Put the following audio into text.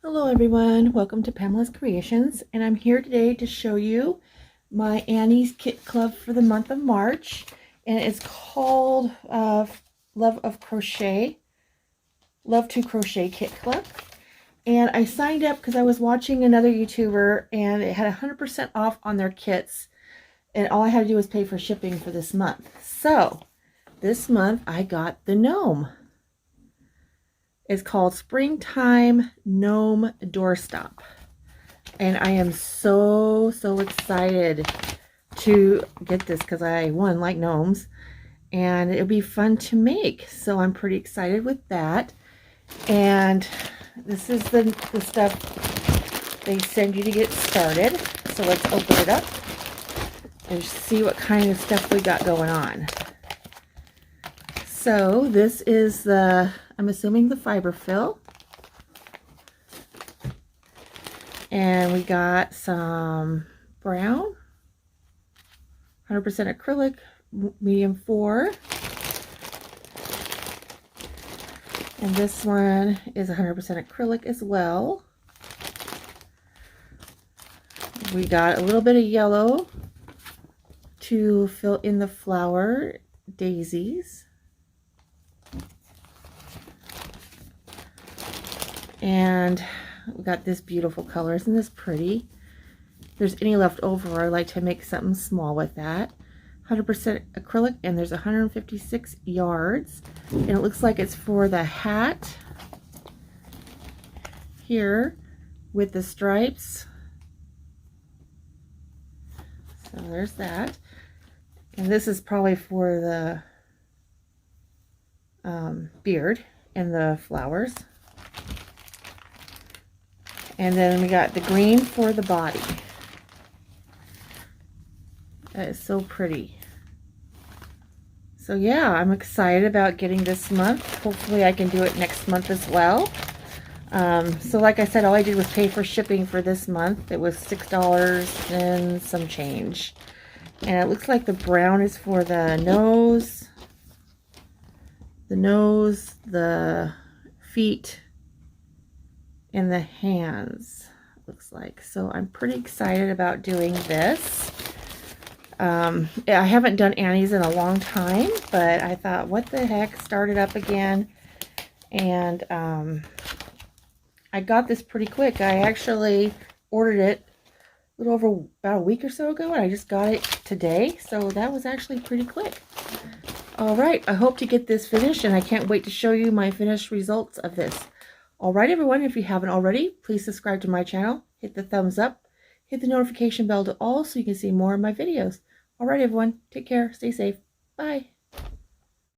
Hello everyone, welcome to Pamela's Creations, and I'm here today to show you my Annie's Kit Club for the month of March, and it's called Love to Crochet Kit Club. And I signed up because I was watching another YouTuber and it had 100% off on their kits, and all I had to do was pay for shipping for this month. So this month I got the gnome. It's called Springtime Gnome Doorstop. And I am so excited to get this because I, one, like gnomes. And it'll be fun to make. So I'm pretty excited with that. And this is the stuff they send you to get started. So let's open it up and see what kind of stuff we got going on. So this is the, I'm assuming, the fiber fill. And we got some brown, 100% acrylic, medium 4. And this one is 100% acrylic as well. We got a little bit of yellow to fill in the flower daisies. And we got this beautiful color. Isn't this pretty? If there's any left over, I like to make something small with that. 100% acrylic, and there's 156 yards. And it looks like it's for the hat here with the stripes. So there's that. And this is probably for the beard and the flowers. And then we got the green for the body. That is so pretty. So yeah, I'm excited about getting this month. Hopefully I can do it next month as well. So like I said, all I did was pay for shipping for this month. It was $6 and some change. And it looks like the brown is for the nose, the feet, and the hands, looks like. So I'm pretty excited about doing this. I haven't done Annie's in a long time, but I thought, what the heck, start it up again. And I got this pretty quick. I actually ordered it a little over about a week or so ago, and I just got it today. So that was actually pretty quick. All right, I hope to get this finished, and I can't wait to show you my finished results of this. Alright everyone, if you haven't already, please subscribe to my channel, hit the thumbs up, hit the notification bell to all so you can see more of my videos. Alright everyone, take care, stay safe, bye.